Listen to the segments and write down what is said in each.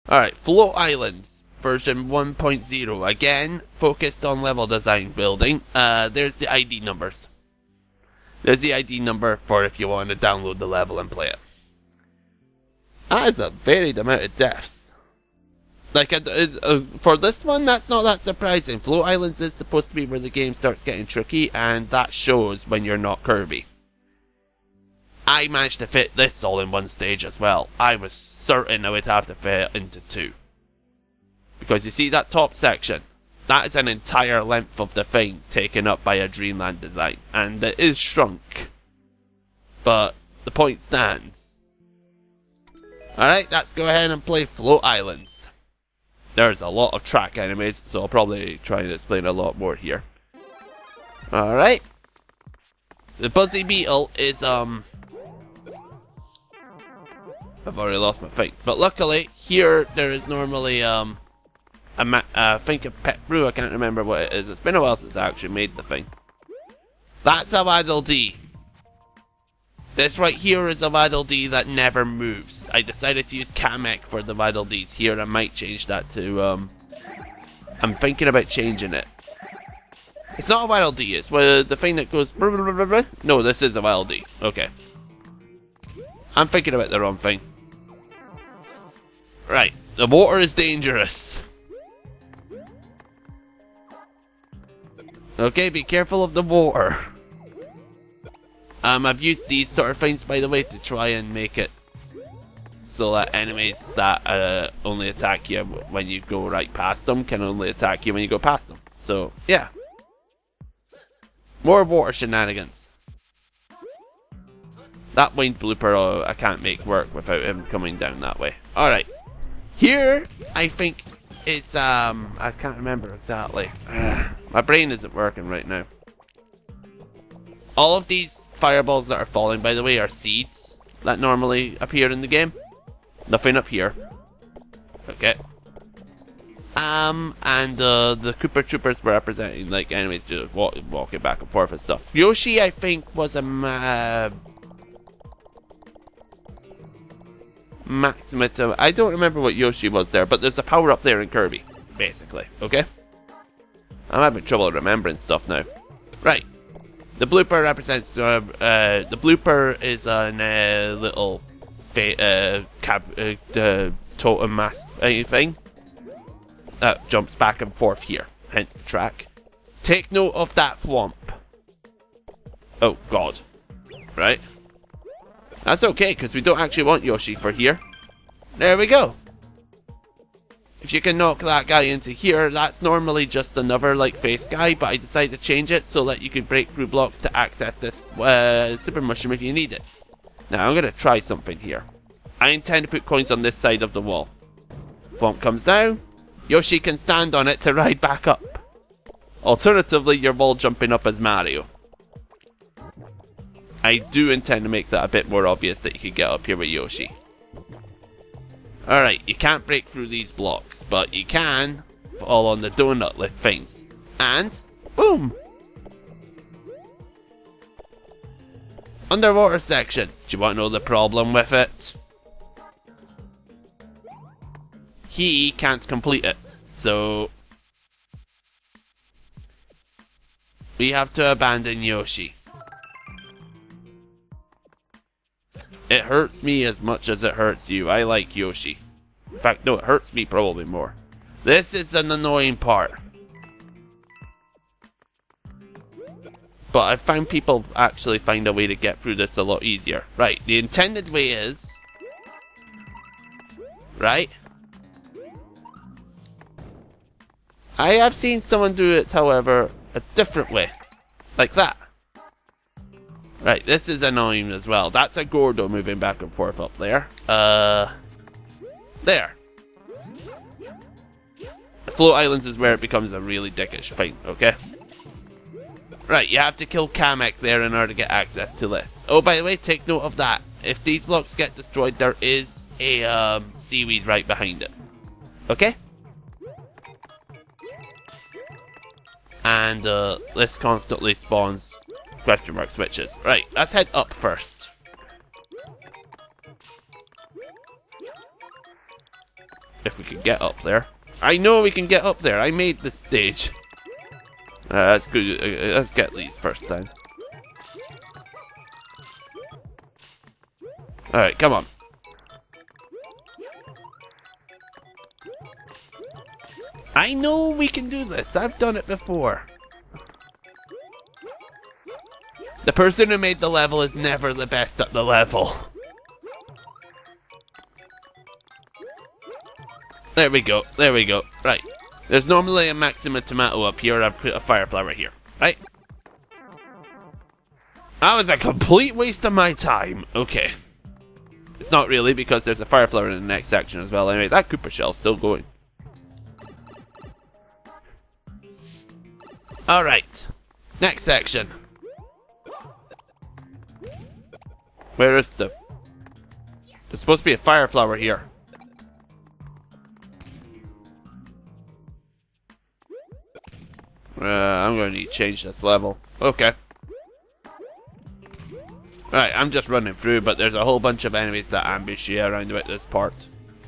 Alright, Float Islands, version 1.0. Again, focused on level design building. There's the ID numbers. There's the ID number for if you want to download the level and play it. That is a varied amount of deaths. Like, for this one, that's not that surprising. Float Islands is supposed to be where the game starts getting tricky, and that shows when you're not Kirby. I managed to fit this all in one stage as well. I was certain I would have to fit it into 2. Because you see that top section? That is an entire length of the thing taken up by a Dreamland design. And it is shrunk. But the point stands. Alright, let's go ahead and play Float Islands. There's a lot of track enemies, so I'll probably try and explain a lot more here. Alright. The Buzzy Beetle is, I've already lost my thing. But luckily, here there is normally I think a pet brew. I can't remember what it is. It's been a while since I actually made the thing. That's a Waddle Dee. This right here is a Waddle Dee that never moves. I decided to use Kamek for the Waddle Dees here. I might change that to I'm thinking about changing it. It's not a Waddle Dee. It's the thing that goes. No, this is a Waddle Dee. Okay. I'm thinking about the wrong thing. Right, the water is dangerous. Okay, be careful of the water. I've used these sort of things, by the way, to try and make it so that enemies that only attack you when you go right past them can only attack you when you go past them. So, yeah. More water shenanigans. That winged blooper I can't make work without him coming down that way. Alright. Here, I think it's, I can't remember exactly. My brain isn't working right now. All of these fireballs that are falling, by the way, are seeds that normally appear in the game. Nothing up here. Okay. And the Koopa Troopers were representing, like, enemies just walking back and forth and stuff. Yoshi, I think, was a Maximum. I don't remember what Yoshi was there, but there's a power up there in Kirby, basically. Okay? I'm having trouble remembering stuff now. Right. The blooper represents the blooper is a little totem mask thing that jumps back and forth here, hence the track. Take note of that thwomp. Oh God. Right. That's okay, because we don't actually want Yoshi for here. There we go. If you can knock that guy into here, that's normally just another, like, face guy, but I decided to change it so that you can break through blocks to access this super mushroom if you need it. Now, I'm going to try something here. I intend to put coins on this side of the wall. Thwomp comes down. Yoshi can stand on it to ride back up. Alternatively, you're wall jumping up as Mario. I do intend to make that a bit more obvious that you can get up here with Yoshi. Alright, you can't break through these blocks, but you can fall on the donut-like things. And, boom! Underwater section. Do you want to know the problem with it? He can't complete it, so we have to abandon Yoshi. It hurts me as much as it hurts you. I like Yoshi. In fact, no, it hurts me probably more. This is an annoying part. But I've found people actually find a way to get through this a lot easier. Right, the intended way is... Right? I have seen someone do it, however, a different way. Like that. Right, this is annoying as well. That's a Gordo moving back and forth up there. There. Float Islands is where it becomes a really dickish thing, okay? Right, you have to kill Kamek there in order to get access to this. Oh, by the way, take note of that. If these blocks get destroyed, there is a seaweed right behind it. Okay? And this constantly spawns question mark switches. Right, let's head up first. If we can get up there. I know we can get up there. I made this stage. That's good. Let's get these first then. Alright, come on. I know we can do this. I've done it before. The person who made the level is never the best at the level. There we go. There we go. Right. There's normally a Maxima Tomato up here. I've put a Fire Flower here. Right? That was a complete waste of my time. Okay. It's not really, because there's a Fire Flower in the next section as well. Anyway, that Koopa Shell's still going. Alright. Next section. Where is the... There's supposed to be a Fire Flower here. I'm going to need to change this level. Okay. Right, I'm just running through, but there's a whole bunch of enemies that ambush you around about this part.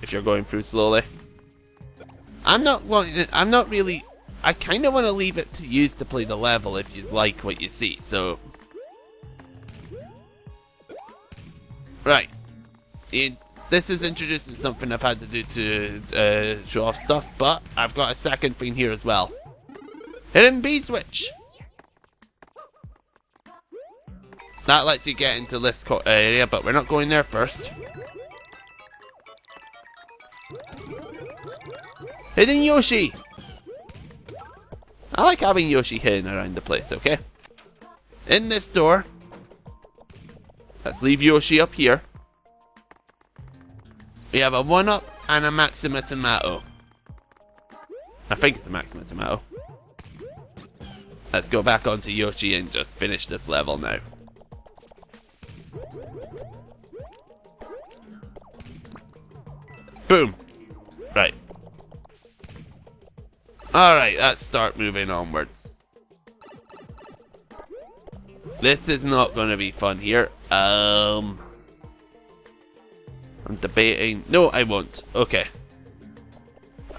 If you're going through slowly. I'm not really... I kind of want to leave it to you to play the level if you like what you see, so... Right. This is introducing something I've had to do to show off stuff, but I've got a second thing here as well. Hidden B switch! That lets you get into this area, but we're not going there first. Hidden Yoshi! I like having Yoshi hidden around the place, okay? In this door. Let's leave Yoshi up here. We have a 1-up and a Maxima Tomato. I think it's a Maxima Tomato. Let's go back onto Yoshi and just finish this level now. Boom! Right. Alright, let's start moving onwards. This is not going to be fun here. I'm debating. No, I won't. Okay.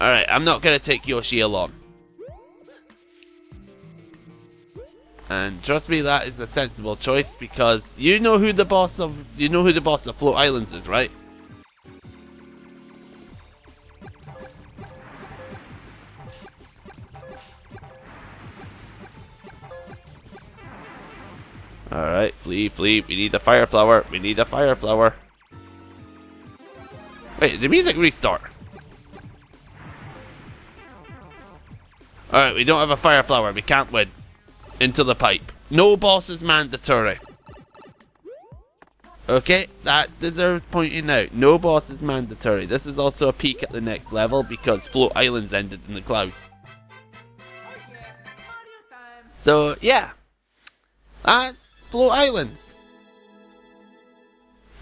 Alright, I'm not going to take Yoshi along. And trust me, that is a sensible choice, because you know who the boss of Float Islands is, right? Alright, flee, flee. We need a Fire Flower. We need a Fire Flower. Wait, did the music restart? Alright, we don't have a Fire Flower. We can't win. Into the pipe. No boss is mandatory. Okay, that deserves pointing out. No boss is mandatory. This is also a peek at the next level, because Float Islands ended in the clouds. So, yeah. That's Float Islands.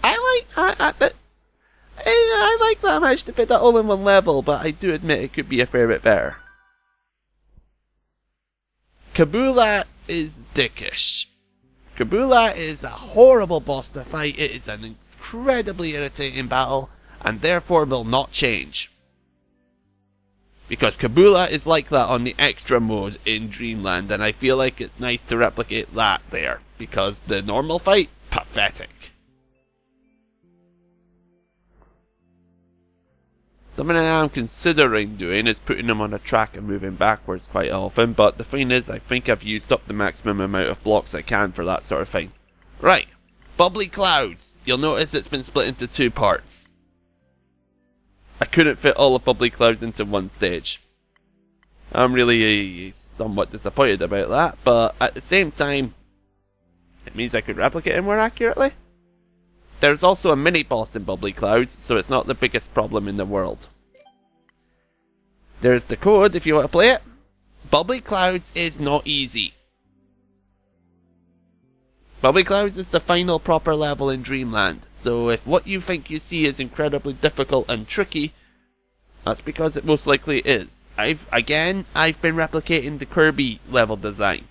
I like that I managed to fit that all in one level, but I do admit it could be a fair bit better. Kabula is dickish. Kabula is a horrible boss to fight. It is an incredibly irritating battle, and therefore will not change. Because Kabula is like that on the extra mode in Dreamland, and I feel like it's nice to replicate that there, because the normal fight, pathetic. Something I am considering doing is putting them on a track and moving backwards quite often, but the thing is, I think I've used up the maximum amount of blocks I can for that sort of thing. Right, Bubbly Clouds. You'll notice it's been split into 2 parts. I couldn't fit all of Bubbly Clouds into one stage. I'm really somewhat disappointed about that, but at the same time, it means I could replicate it more accurately. There's also a mini-boss in Bubbly Clouds, so it's not the biggest problem in the world. There's the code if you want to play it. Bubbly Clouds is not easy. Bubbly Clouds is the final proper level in Dreamland, so if what you think you see is incredibly difficult and tricky, that's because it most likely is. I've been replicating the Kirby level design.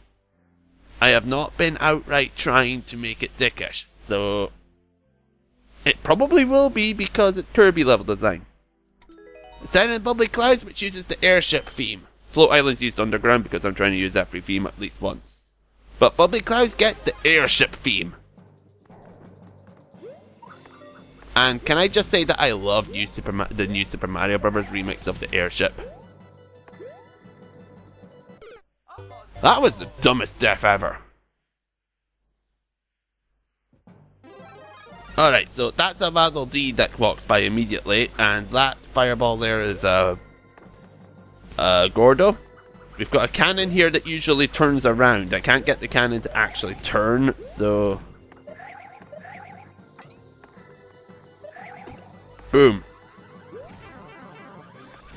I have not been outright trying to make it dickish, so... it probably will be because it's Kirby level design. Set in Bubbly Clouds, which uses the airship theme. Float Island's used underground because I'm trying to use every theme at least once. But Bubbly Clouds gets the airship theme. And can I just say that I love the new Super Mario Bros. Remix of the airship. That was the dumbest death ever. Alright, so that's a Maggle D that walks by immediately, and that fireball there is a Gordo. We've got a cannon here that usually turns around. I can't get the cannon to actually turn, so... Boom.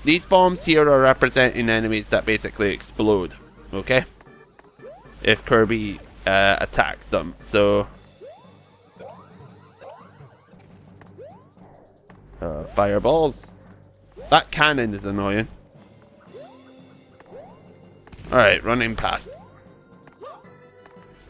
These bombs here are representing enemies that basically explode, okay? If Kirby attacks them, so... fireballs. That cannon is annoying. Alright, running past.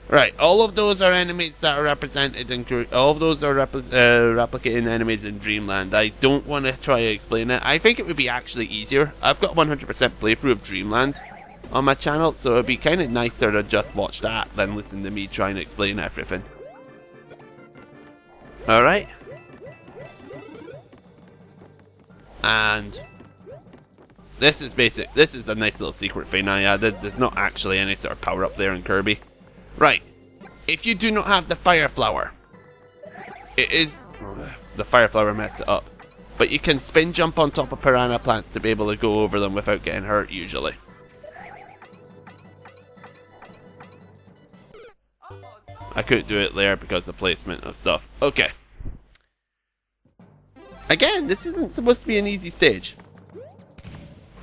Right, all of those are enemies that are represented in... all of those are replicating enemies in Dreamland. I don't want to try to explain it. I think it would be actually easier. I've got 100% playthrough of Dreamland on my channel, so it'd be kind of nicer to just watch that than listen to me trying to explain everything. Alright. And... this is basic. This is a nice little secret thing I added. There's not actually any sort of power up there in Kirby. Right. If you do not have the fire flower, it is... the fire flower messed it up. But you can spin jump on top of piranha plants to be able to go over them without getting hurt, usually. I couldn't do it there because of placement of stuff. Okay. Again, this isn't supposed to be an easy stage.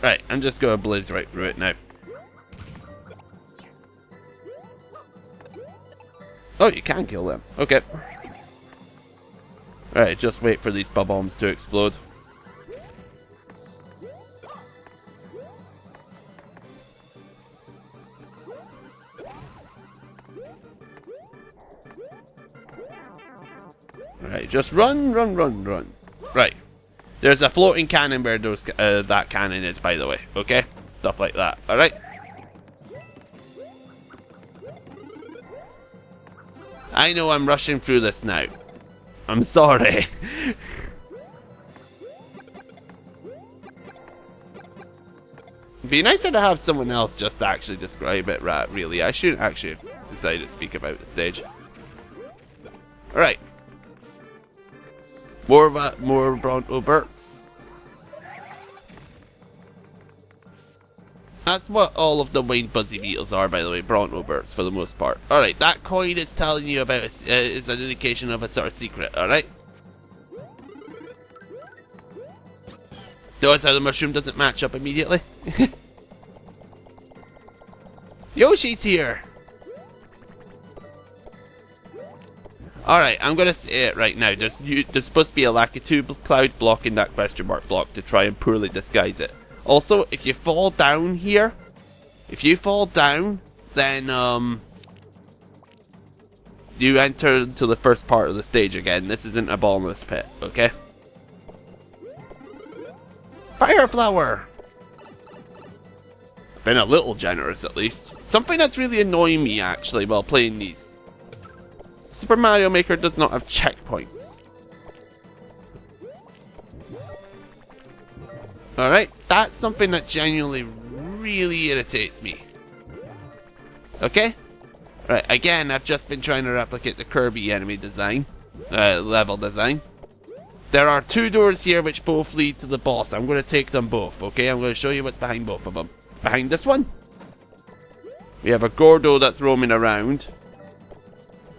Right, I'm just going to blizz right through it now. Oh, you can kill them. Okay. Right, just wait for these bombs to explode. Right, just run, run, run, run. Right. There's a floating cannon where those that cannon is, by the way. Okay? Stuff like that. Alright? I know I'm rushing through this now. I'm sorry. It'd be nicer to have someone else just actually describe it, right? Really, I shouldn't actually decide to speak about the stage. Alright. More Bronto Burts. That's what all of the Wayne Buzzy Beetles are, by the way, Bronto Burts for the most part. Alright, that coin is telling you about, is an indication of a sort of secret, alright? Notice how the mushroom doesn't match up immediately? Yoshi's here! Alright, I'm gonna say it right now. There's supposed to be a Lakitu cloud blocking that question mark block to try and poorly disguise it. Also, if you fall down here, then, you enter into the first part of the stage again. This isn't a bottomless pit, okay? Fire flower! I've been a little generous, at least. Something that's really annoying me, actually, while playing these. Super Mario Maker does not have checkpoints. Alright, that's something that genuinely really irritates me. Okay? Right, again, I've just been trying to replicate the Kirby enemy design. Level design. There are two doors here which both lead to the boss. I'm going to take them both, okay? I'm going to show you what's behind both of them. Behind this one, we have a Gordo that's roaming around.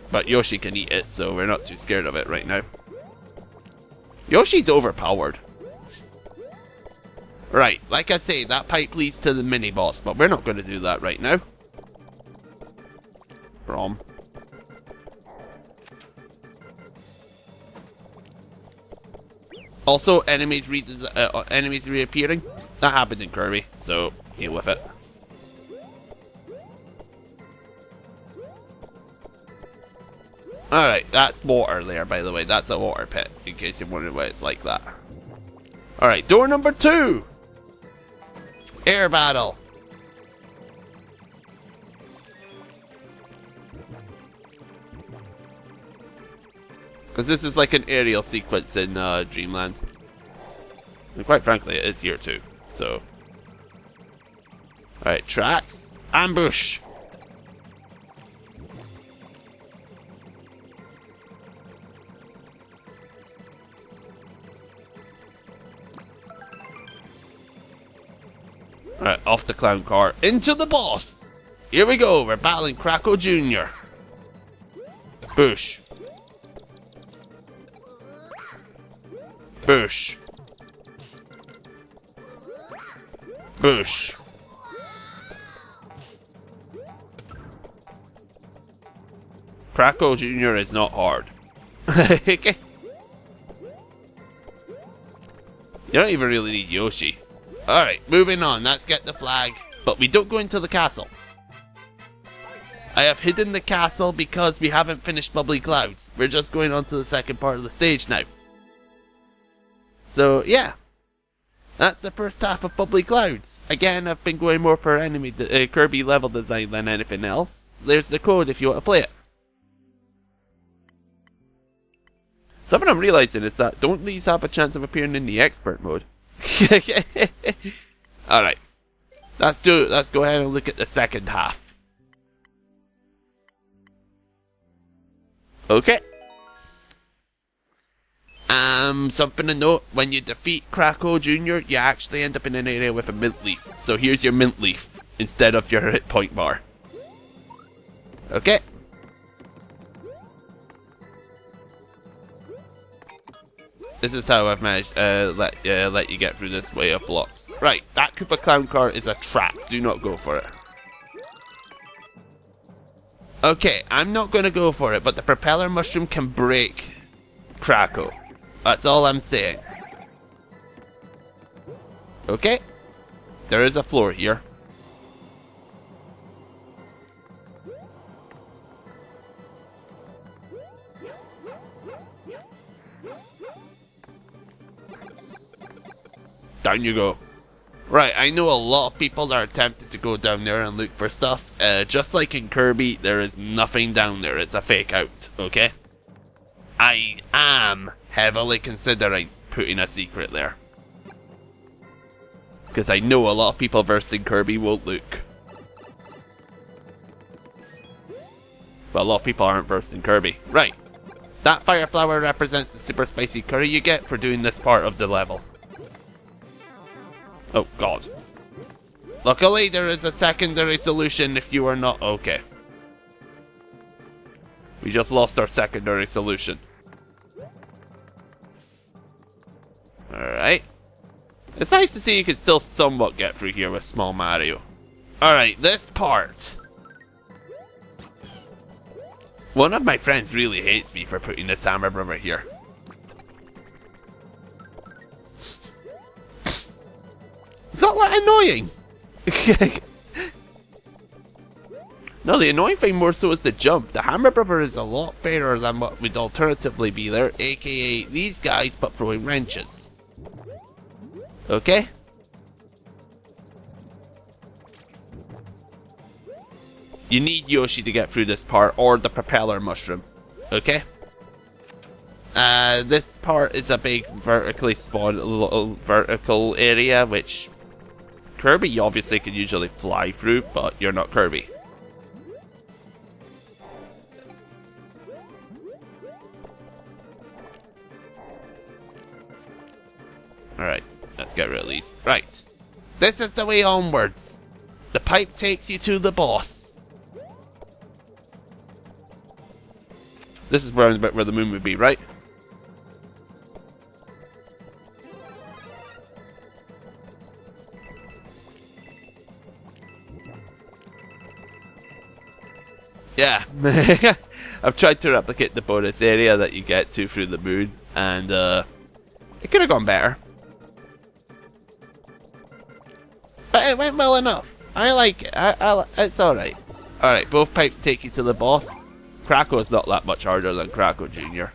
But Yoshi can eat it, so we're not too scared of it right now. Yoshi's overpowered. Right, like I say, that pipe leads to the mini-boss, but we're not going to do that right now. Brom. Also, enemies reappearing. That happened in Kirby, so deal with it. Alright, that's water there, by the way. That's a water pit, in case you're wondering why it's like that. Alright, door number 2. Air battle. Because this is like an aerial sequence in Dreamland. And quite frankly, it is here too. So. Alright, tracks. Ambush. Alright, off the clown car. Into the boss! Here we go, we're battling Krako Jr. Bush. Bush. Bush. Krako Jr. is not hard. Okay. You don't even really need Yoshi. Alright, moving on. Let's get the flag. But we don't go into the castle. I have hidden the castle because we haven't finished Bubbly Clouds. We're just going on to the second part of the stage now. So, yeah. That's the first half of Bubbly Clouds. Again, I've been going more for Kirby level design than anything else. There's the code if you want to play it. Something I'm realizing is that don't these have a chance of appearing in the expert mode? Alright. Let's go ahead and look at the second half. Okay. Something to note, when you defeat Krako Jr., you actually end up in an area with a mint leaf. So here's your mint leaf, instead of your hit point bar. Okay. This is how I've managed let you get through this way of blocks. Right, that Koopa Clown car is a trap. Do not go for it. Okay, I'm not going to go for it, but the propeller mushroom can break Krako. That's all I'm saying. Okay. There is a floor here. Down you go. Right, I know a lot of people are tempted to go down there and look for stuff. Just like in Kirby, there is nothing down there. It's a fake out, okay? I am heavily considering putting a secret there. Because I know a lot of people versed in Kirby won't look. But a lot of people aren't versed in Kirby. Right. That fire flower represents the super spicy curry you get for doing this part of the level. Oh god. Luckily there is a secondary solution if you are not okay. We just lost our secondary solution. Alright. It's nice to see you can still somewhat get through here with Small Mario. Alright, this part. One of my friends really hates me for putting this hammer brother here. Is that like annoying? No, the annoying thing more so is the jump. The hammer brother is a lot fairer than what would alternatively be there, aka these guys but throwing wrenches. Okay? You need Yoshi to get through this part, or the propeller mushroom. Okay? This part is a big vertically spawned little vertical area, which Kirby you obviously can usually fly through, but you're not Kirby. Alright, let's get rid of these. Right. This is the way onwards. The pipe takes you to the boss. This is around about where the moon would be, right? Yeah. I've tried to replicate the bonus area that you get to through the moon, and it could have gone better. But it went well enough. I like it. It's alright. Alright, both pipes take you to the boss. Krako is not that much harder than Krako Jr.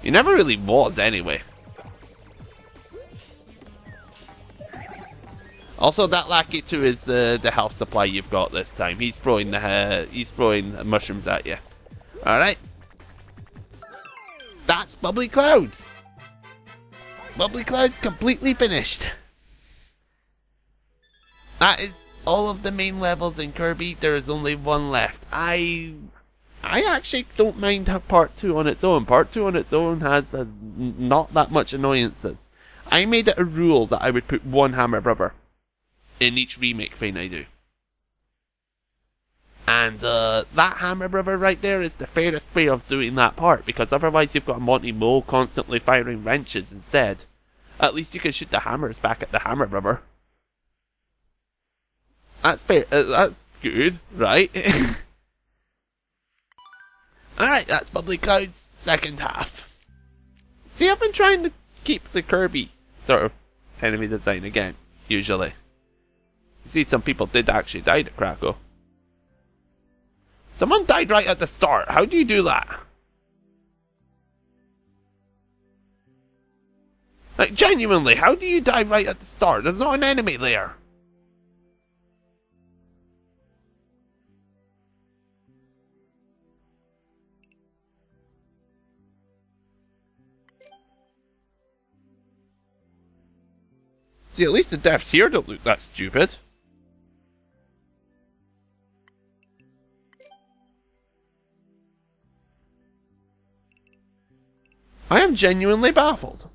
He never really was, anyway. Also, that lackey too is the health supply you've got this time. He's throwing mushrooms at you. All right. That's Bubbly Clouds. Bubbly Clouds completely finished. That is all of the main levels in Kirby. There is only one left. I actually don't mind Part 2 on its own. Part 2 on its own has not that much annoyances. I made it a rule that I would put one hammer rubber in each remake thing I do. And that hammer brother right there is the fairest way of doing that part, because otherwise you've got Monty Mole constantly firing wrenches instead. At least you can shoot the hammers back at the hammer brother. That's fair. That's good, right? Alright, that's Bubbly Clouds' second half. See, I've been trying to keep the Kirby sort of enemy design again, usually. You see, some people did actually die to Krakow. Someone died right at the start. How do you do that? Like, genuinely, how do you die right at the start? There's not an enemy there. See, at least the deaths here don't look that stupid. I am genuinely baffled.